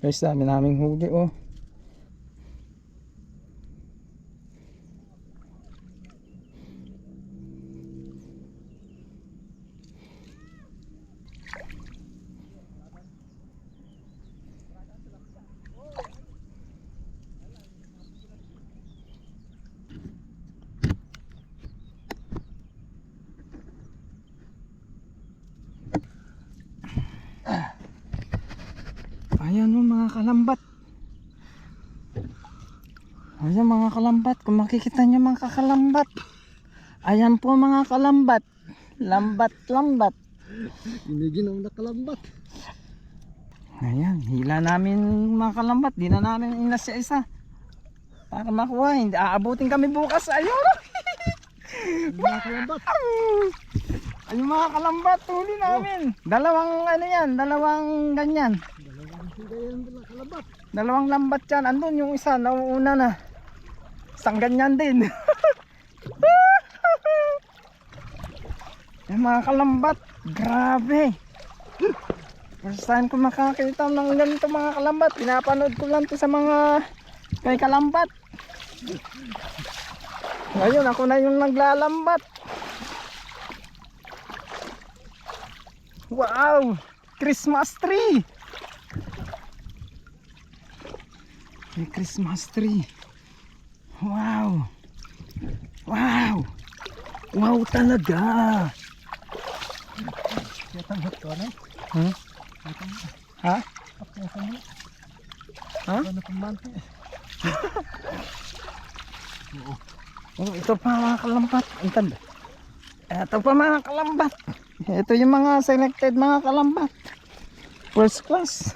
Guys, dami naming huli oh. Ayan mo mga kalambat. Ayan mga kalambat. Kung makikita nyo mga kalambat. Ayan po mga kalambat. Lambat-lambat. Iniginom na kalambat. Ayan. Hila namin mga kalambat. Di na namin inas sa isa. Para makuha. Hindi aabutin kami bukas. Ayun. Mga kalambat. Ayun mga kalambat. Huli namin. Dalawang ano yan. Dalawang ganyan. Kalambat. Dalawang lambat yan. Andun yung isa. Nauuna na. Isang ganyan din. Yung mga kalambat. Grabe. First time ko makakita ng ganito mga kalambat. Pinapanood ko lang to sa mga kay kalambat. Ngayon ako na yung naglalambat. Wow! Christmas tree! May Christmas tree. Wow! Wow! Wow talaga! Tanggap ko na. Huh? Ha? Ha? Ano pamante? Oh, ito pa mga kalambat. Ito pa mga kalambat. Ito yung mga selected mga kalambat. First class.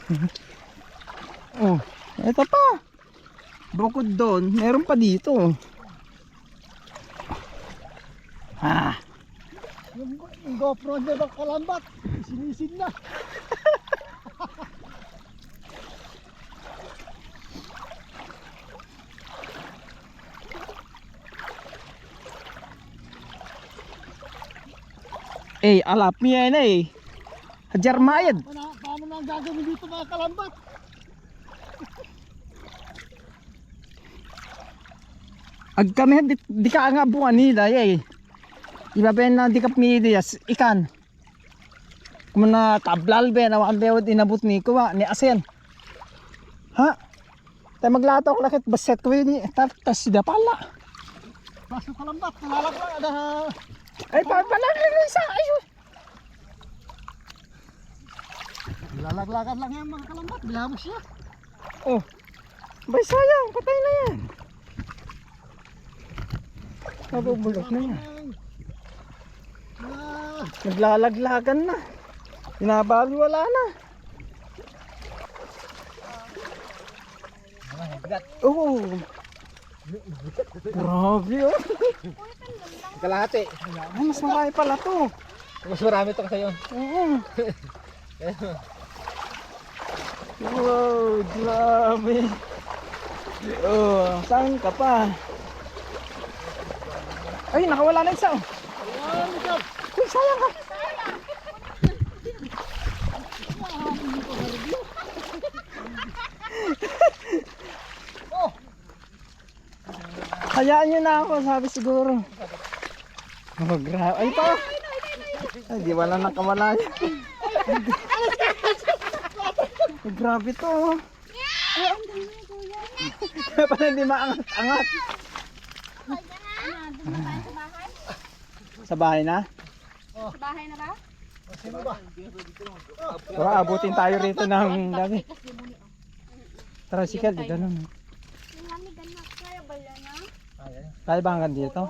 Oh, ito pa. Bukod doon, meron pa dito. Ah. Yung GoPro niya ng kalambat. Sinisid na. Eh, alap niya na eh. Hajar mayad. Paano na ang gagawin dito mga kalambat? Ag kami di ka nga buwan nila eh. Ibaben na di ka pinidias ikan. Kumana tablal be na ang bewod inabot ni ko ni asen. Ha? Tay maglato ko lakit baset ko ni tas sida pala. Baso kalambat. Nalalak lang. Ada. Ay panangin isa. Ay. Lalaglagan lang yan mga kalambat. Bilamos siya. Oh. Bay sayang, patay na yan. Nabubulok na yan. Naglalaglagan na. Pinabali wala na. Oh. Grabe oh. Kalahati. Ay, mas marami pala to. Mas marami ito kasi yun. Oo. Wow, grabe. Oh, saan ka pa? Ay, nakawala na isa. Uy, sayang ka. Hayaan nyo na ako, sabi siguro. Oh, grabe. Ay, pa. Ay, di wala nakawala yan. Ay, grabe to. Ay, ang dami kuya. Kaya pala hindi maangat-angat. Doon na tayo sa bahay? Sa bahay na? Sa bahay na ba? Sino ba? Tara, abutin tayo rito ng dami. Tricycle, di ganun. Yung mami ganak kaya ba yan ha? Kaya ba hanggang dito?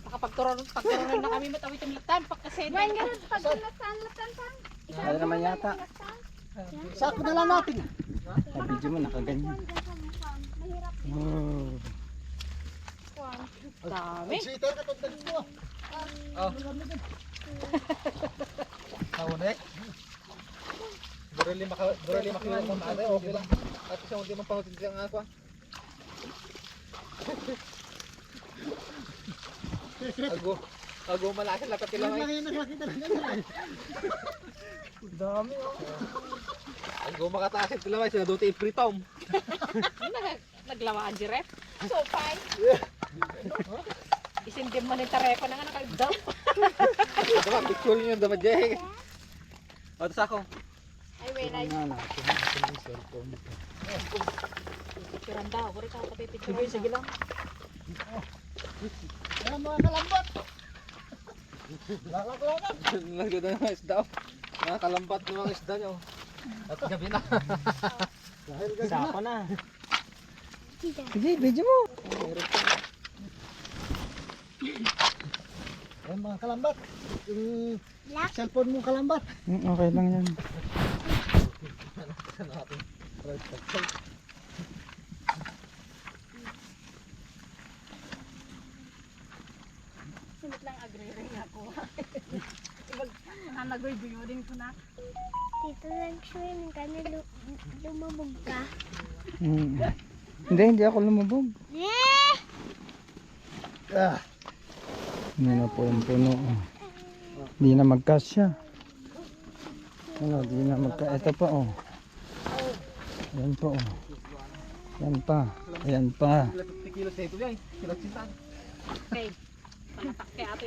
Nakapagturon na kami matawid-tamitan pagkasena. Yan ganun pag latan pa. Kaya naman yata. Sako na lang natin. Sa video mo nakaganyan. Mahirap Oh. Dami. Sweater ka itong dalit mo. Oh. Naunek. Burali makilala ng mga okay lang. At isang hindi mong pangutin siya nga ako. Algo. Gumalasin lang Yan katilamay. lang yung nakakita ng ganyan. Dami oh. Ang gumakatasin tilamay, sila doon ipritom. Naglawaan di rep. So fine. Isindim man yung tarepo na nga nakagdaw. Diba, picture nyo yung dapat dyan. O, tapos ako. Ay, wait, ay. Picturean daw. Kuri ka kapipicture. Sige lang. Ayan mga kalambat. Lakak-lakak. Nagdoon ng mga isda. Mga kalambat ng mga isda nyo. At gabi na. Dahil gabi Isa na. ako na. Sige, video mo. Ayan mga kalambat. Yung cellphone mong kalambat. Okay lang yan. Simit lang agree-ring ako. Nanagoy-goyo din ko na. Dito nag-swimming ka na lumubog ka. Hindi ako lumubog. Ah, Hindi na po yung puno. Hindi na magkasya. Ano, hindi na magka... Ito pa oh. Ayan po oh. Ayan pa. Ayan pa. Sila 50 kilos na ito yan. Sila sintan. Okay. Panatak kaya ato.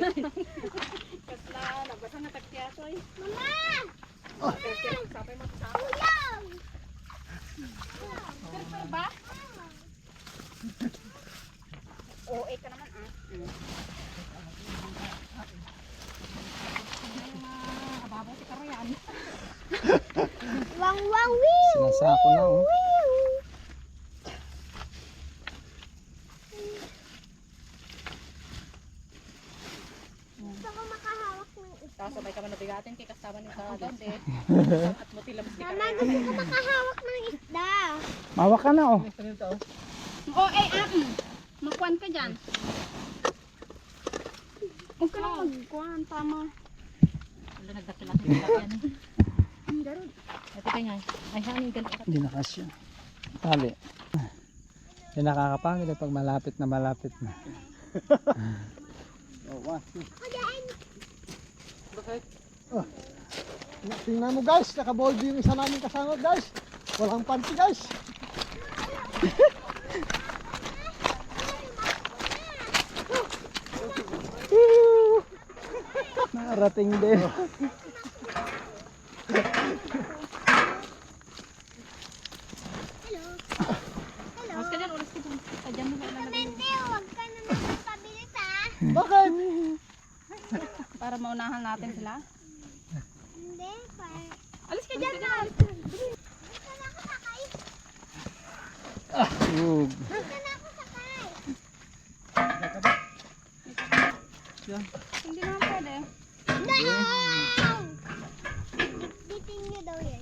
Kasla, nabasa na tak kaya ato. Mama! Sapay mo sa ato. Sir ba? Oo, ka naman ah. Ababaw si Karayan. Wang wang wee! Sinasako na oh. Gusto ko makahawak ng isa. Tapos sabay ka man nabigatin kay kasama ni Sarah doon eh. At mo tilabas ni Mama, Karayan. gusto ko makahawak ng isda. Mawa ka na oh. Oo, ay, magkuhan ka dyan. Huwag ka lang magkuhan, tama. Wala nagdakilat ni Karayan eh. Ito kayo nga. Ay, hangin ganito. Hindi na kasya. Tali. Hindi nakakapangit eh pag malapit na malapit na. tingnan mo guys, nakabold yung isa namin kasangot guys. Walang panty guys. Nakarating din. Oras ka dyan, oras ka dyan. Kadyan mo ba ilalagay? Hindi, huwag ka naman magpabilis ha. Bakit? Para maunahan natin sila. Hindi, para... Alis ka dyan na! Basta na ako sakay. Ug. Basta na ako sakay. Hindi naman pwede. No! Bitin niyo daw yan.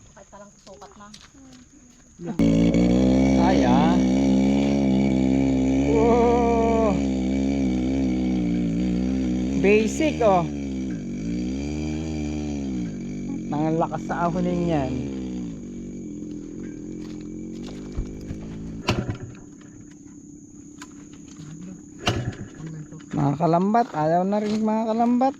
Kahit talang sukat na. Ay ah. Wow. Basic oh. Ang lakas sa ahonin yan. Mga kalambat, ayaw na rin mga kalambat.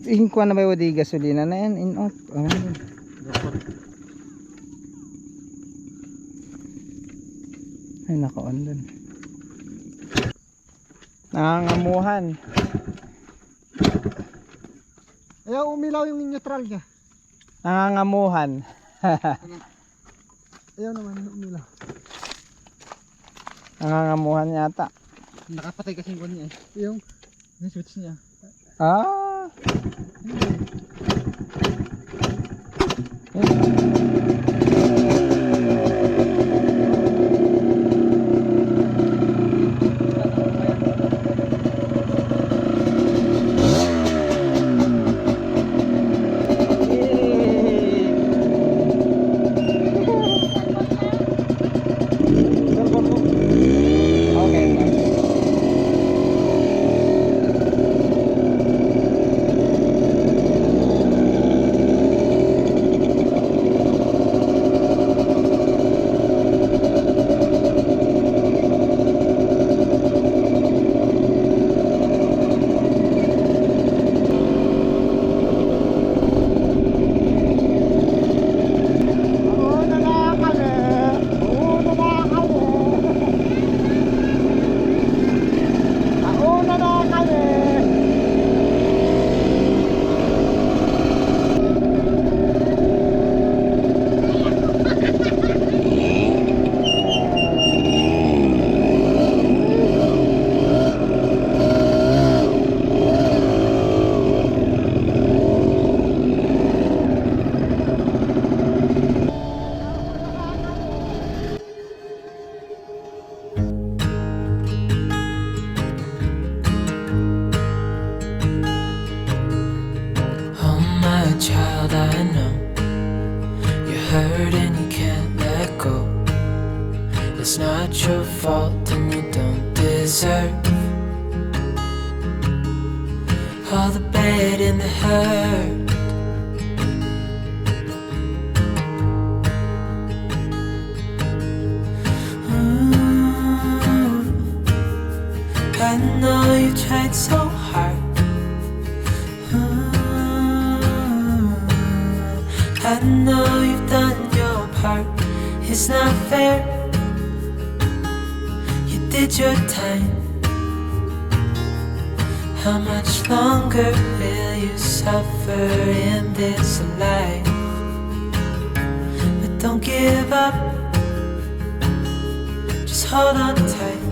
Ingkuan na ba yung di gasolina na yan? In off. Oh. Ay, naka-on dun. Nangangamuhan. Ayaw umilaw yung neutral niya. Nangangamuhan. Ayaw naman umilaw. Nangangamuhan yata. Nakapatay kasi yung niya eh. Yung Yung switch niya. Ah. Okay. hurt and you can't let go. It's not your fault and you don't deserve all the bad and the hurt. I know you tried so hard. I know you've done your part. It's not fair. You did your time. How much longer will you suffer in this life? But don't give up. Just hold on tight.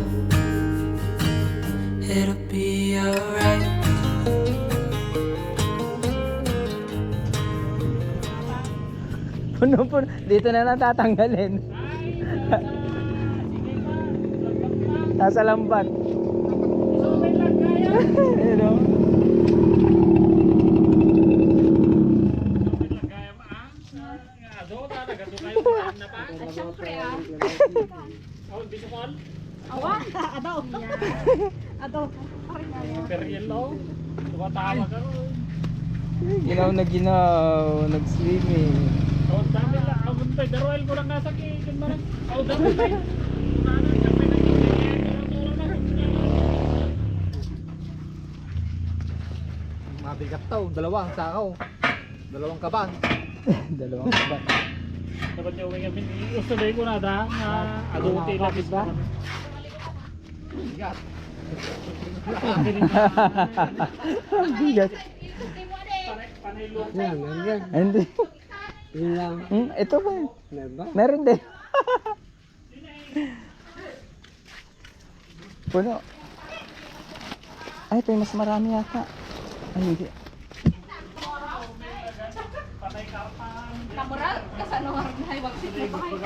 It'll be alright. Puno-puno. Dito na lang tatanggalin. Nasa lambat. Ayun o. At syempre awa, adaw. Adaw. Ginaw na ginaw. Nag-swimming. Mabigat to, dalawang sakaw. Dalawang kaban. Dalawang kabat. Dapat niya uwi kami. Gusto na ko na da. Aduti labis ba? Bigat. Bigat. Yan, yan. Hindi. Yun lang. Ito ba? Diba? Meron din. Puno. Ay, ito yung mas marami yata. Ay, hindi. Kamural, kasano nga rin ay wag sila pa kayo.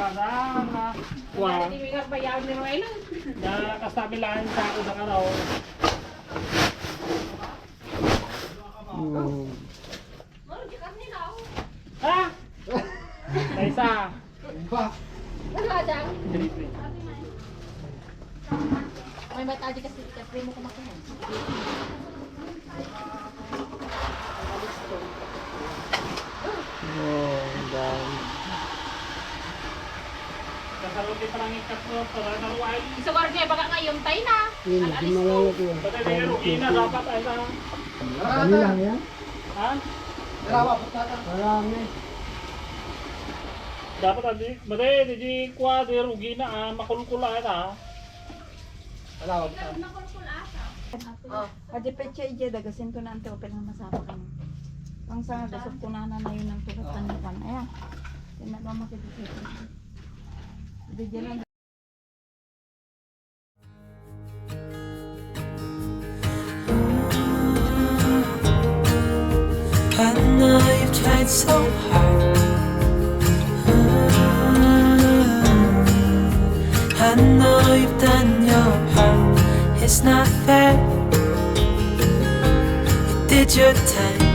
Wow. Hindi may nagbayaan ni Roel. Nakasabi lang sa ako sa karaw. Ha? Sa isa. Wala dyan. May mataji kasi mo kumakihan. Oh, dami. Kasaruti pa lang ikatlo. Para naruay. Isa ko rin baka ngayon tayo na. Yun, di malalak yun. Patay tayo rugina. Dapat ay sa... Ano lang yan? Ha? Marami. Dapat adi. Matay, di kwa di rugina. Makulkula ita. Alawag. Adi pecha ije dagasin ko na ante open na masama ka. Pang sa dasok ko na yun ng tulatan ni Pan. Ayan. Tinagawa mo kay dito. Di dyan I know you've tried so hard. I know you've done your part. It's not fair. You did your time.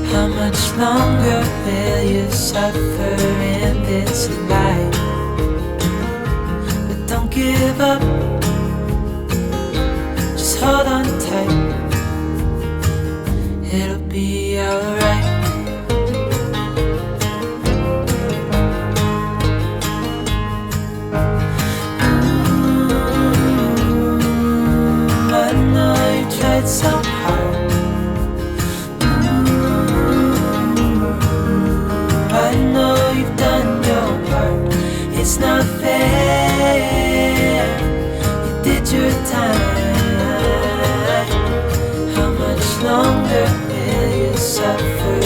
How much longer will you suffer in this life? But don't give up. Just hold on tight. It'll be alright. I know you tried so hard. I know you've done your part. It's not fair. You did your time. How much longer will you suffer